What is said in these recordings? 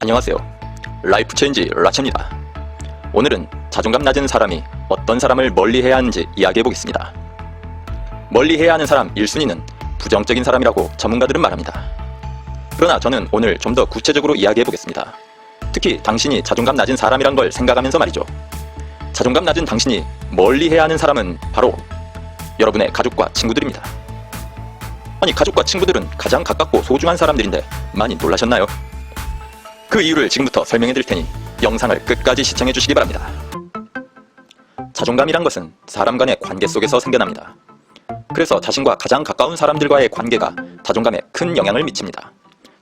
안녕하세요. 라이프 체인지 라체입니다. 오늘은 자존감 낮은 사람이 어떤 사람을 멀리해야 하는지 이야기해보겠습니다. 멀리해야 하는 사람 1순위는 부정적인 사람이라고 전문가들은 말합니다. 그러나 저는 오늘 좀 더 구체적으로 이야기해보겠습니다. 특히 당신이 자존감 낮은 사람이란 걸 생각하면서 말이죠. 자존감 낮은 당신이 멀리해야 하는 사람은 바로 여러분의 가족과 친구들입니다. 아니, 가족과 친구들은 가장 가깝고 소중한 사람들인데 많이 놀라셨나요? 그 이유를 지금부터 설명해 드릴 테니 영상을 끝까지 시청해 주시기 바랍니다. 자존감이란 것은 사람 간의 관계 속에서 생겨납니다. 그래서 자신과 가장 가까운 사람들과의 관계가 자존감에 큰 영향을 미칩니다.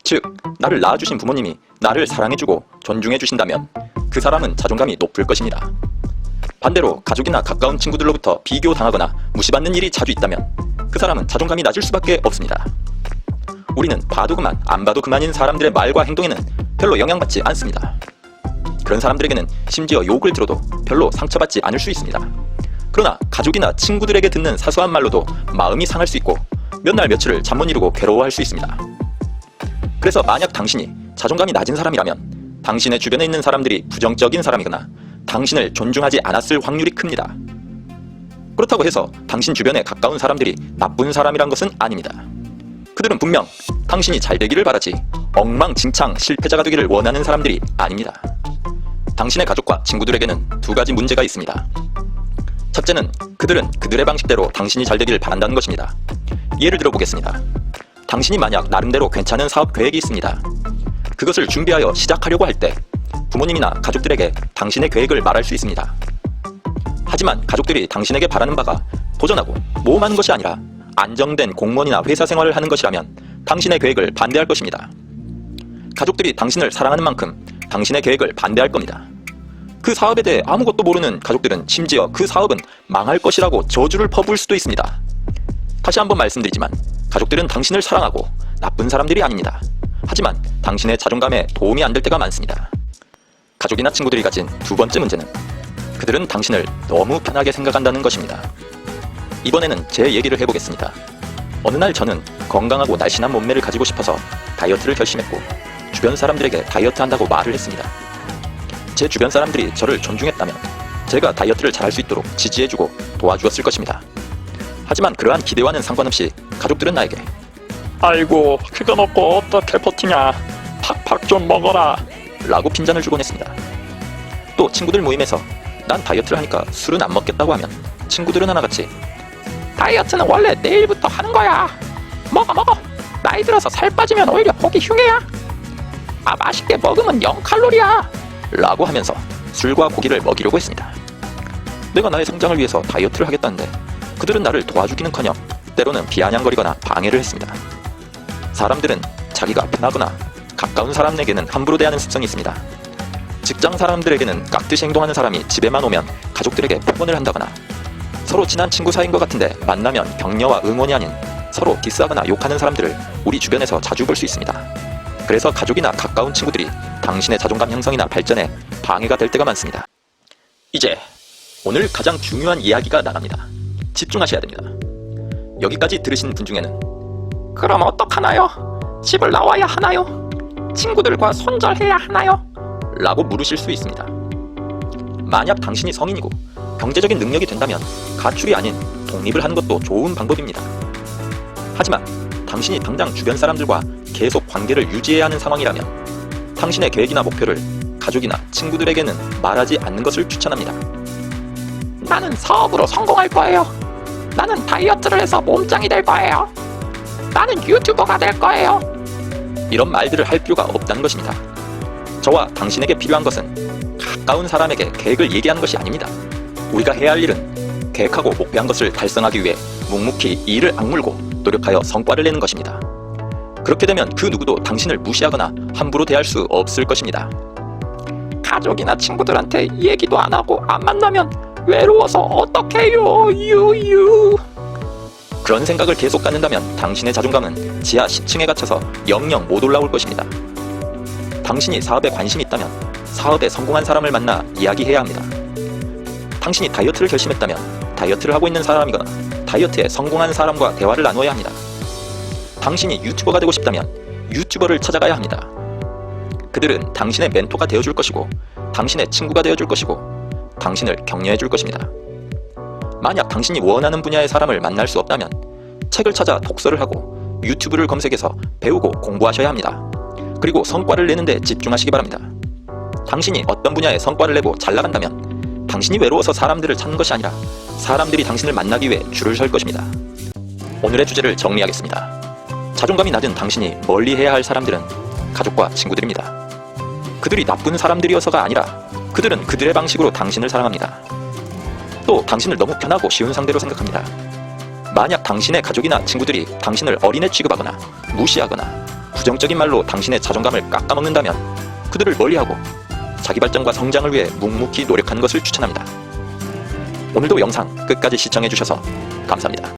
즉, 나를 낳아주신 부모님이 나를 사랑해주고 존중해주신다면 그 사람은 자존감이 높을 것입니다. 반대로 가족이나 가까운 친구들로부터 비교당하거나 무시받는 일이 자주 있다면 그 사람은 자존감이 낮을 수밖에 없습니다. 우리는 봐도 그만 안 봐도 그만인 사람들의 말과 행동에는 별로 영향받지 않습니다. 그런 사람들에게는 심지어 욕을 들어도 별로 상처받지 않을 수 있습니다. 그러나 가족이나 친구들에게 듣는 사소한 말로도 마음이 상할 수 있고 몇 날 며칠을 잠 못 이루고 괴로워할 수 있습니다. 그래서 만약 당신이 자존감이 낮은 사람이라면 당신의 주변에 있는 사람들이 부정적인 사람이거나 당신을 존중하지 않았을 확률이 큽니다. 그렇다고 해서 당신 주변에 가까운 사람들이 나쁜 사람이란 것은 아닙니다. 그들은 분명 당신이 잘 되기를 바라지 엉망진창 실패자가 되기를 원하는 사람들이 아닙니다. 당신의 가족과 친구들에게는 두 가지 문제가 있습니다. 첫째는 그들은 그들의 방식대로 당신이 잘 되기를 바란다는 것입니다. 예를 들어 보겠습니다. 당신이 만약 나름대로 괜찮은 사업 계획이 있습니다. 그것을 준비하여 시작하려고 할 때 부모님이나 가족들에게 당신의 계획을 말할 수 있습니다. 하지만 가족들이 당신에게 바라는 바가 도전하고 모험하는 것이 아니라 안정된 공무원이나 회사 생활을 하는 것이라면 당신의 계획을 반대할 것입니다. 가족들이 당신을 사랑하는 만큼 당신의 계획을 반대할 겁니다. 그 사업에 대해 아무것도 모르는 가족들은 심지어 그 사업은 망할 것이라고 저주를 퍼부을 수도 있습니다. 다시 한번 말씀드리지만 가족들은 당신을 사랑하고 나쁜 사람들이 아닙니다. 하지만 당신의 자존감에 도움이 안 될 때가 많습니다. 가족이나 친구들이 가진 두 번째 문제는 그들은 당신을 너무 편하게 생각한다는 것입니다. 이번에는 제 얘기를 해보겠습니다. 어느 날 저는 건강하고 날씬한 몸매를 가지고 싶어서 다이어트를 결심했고 주변 사람들에게 다이어트 한다고 말을 했습니다. 제 주변 사람들이 저를 존중했다면 제가 다이어트를 잘할 수 있도록 지지해주고 도와주었을 것입니다. 하지만 그러한 기대와는 상관없이 가족들은 나에게 아이고, 그거 먹고 어떻게 버티냐, 팍팍 좀 먹어라 라고 핀잔을 주곤 했습니다. 또 친구들 모임에서 난 다이어트를 하니까 술은 안 먹겠다고 하면 친구들은 하나같이 다이어트는 원래 내일부터 하는 거야. 먹어. 나이 들어서 살 빠지면 오히려 보기 흉해야. 맛있게 먹으면 0칼로리야 라고 하면서 술과 고기를 먹이려고 했습니다. 내가 나의 성장을 위해서 다이어트를 하겠다는데 그들은 나를 도와주기는커녕 때로는 비아냥거리거나 방해를 했습니다. 사람들은 자기가 편하거나 가까운 사람에게는 함부로 대하는 습성이 있습니다. 직장 사람들에게는 깍듯이 행동하는 사람이 집에만 오면 가족들에게 폭언을 한다거나 서로 친한 친구 사이인 것 같은데 만나면 격려와 응원이 아닌 서로 디스하거나 욕하는 사람들을 우리 주변에서 자주 볼 수 있습니다. 그래서 가족이나 가까운 친구들이 당신의 자존감 형성이나 발전에 방해가 될 때가 많습니다. 이제 오늘 가장 중요한 이야기가 나갑니다. 집중하셔야 됩니다. 여기까지 들으신 분 중에는 그럼 어떡하나요? 집을 나와야 하나요? 친구들과 손절해야 하나요? 라고 물으실 수 있습니다. 만약 당신이 성인이고 경제적인 능력이 된다면 가출이 아닌 독립을 하는 것도 좋은 방법입니다. 하지만 당신이 당장 주변 사람들과 계속 관계를 유지해야 하는 상황이라면 당신의 계획이나 목표를 가족이나 친구들에게는 말하지 않는 것을 추천합니다. 나는 사업으로 성공할 거예요. 나는 다이어트를 해서 몸짱이 될 거예요. 나는 유튜버가 될 거예요. 이런 말들을 할 필요가 없다는 것입니다. 저와 당신에게 필요한 것은 가까운 사람에게 계획을 얘기하는 것이 아닙니다. 우리가 해야 할 일은 계획하고 목표한 것을 달성하기 위해 묵묵히 이를 악물고 노력하여 성과를 내는 것입니다. 그렇게 되면 그 누구도 당신을 무시하거나 함부로 대할 수 없을 것입니다. 가족이나 친구들한테 얘기도 안 하고 안 만나면 외로워서 어떡해요, 유유. 그런 생각을 계속 갖는다면 당신의 자존감은 지하 10층에 갇혀서 영영 못 올라올 것입니다. 당신이 사업에 관심이 있다면 사업에 성공한 사람을 만나 이야기해야 합니다. 당신이 다이어트를 결심했다면 다이어트를 하고 있는 사람이거나 다이어트에 성공한 사람과 대화를 나누어야 합니다. 당신이 유튜버가 되고 싶다면 유튜버를 찾아가야 합니다. 그들은 당신의 멘토가 되어줄 것이고 당신의 친구가 되어줄 것이고 당신을 격려해줄 것입니다. 만약 당신이 원하는 분야의 사람을 만날 수 없다면 책을 찾아 독서를 하고 유튜브를 검색해서 배우고 공부하셔야 합니다. 그리고 성과를 내는 데 집중하시기 바랍니다. 당신이 어떤 분야에 성과를 내고 잘 나간다면 당신이 외로워서 사람들을 찾는 것이 아니라 사람들이 당신을 만나기 위해 줄을 설 것입니다. 오늘의 주제를 정리하겠습니다. 자존감이 낮은 당신이 멀리해야 할 사람들은 가족과 친구들입니다. 그들이 나쁜 사람들이어서가 아니라 그들은 그들의 방식으로 당신을 사랑합니다. 또 당신을 너무 편하고 쉬운 상대로 생각합니다. 만약 당신의 가족이나 친구들이 당신을 어린애 취급하거나 무시하거나 부정적인 말로 당신의 자존감을 깎아먹는다면 그들을 멀리하고 자기 발전과 성장을 위해 묵묵히 노력하는 것을 추천합니다. 오늘도 영상 끝까지 시청해주셔서 감사합니다.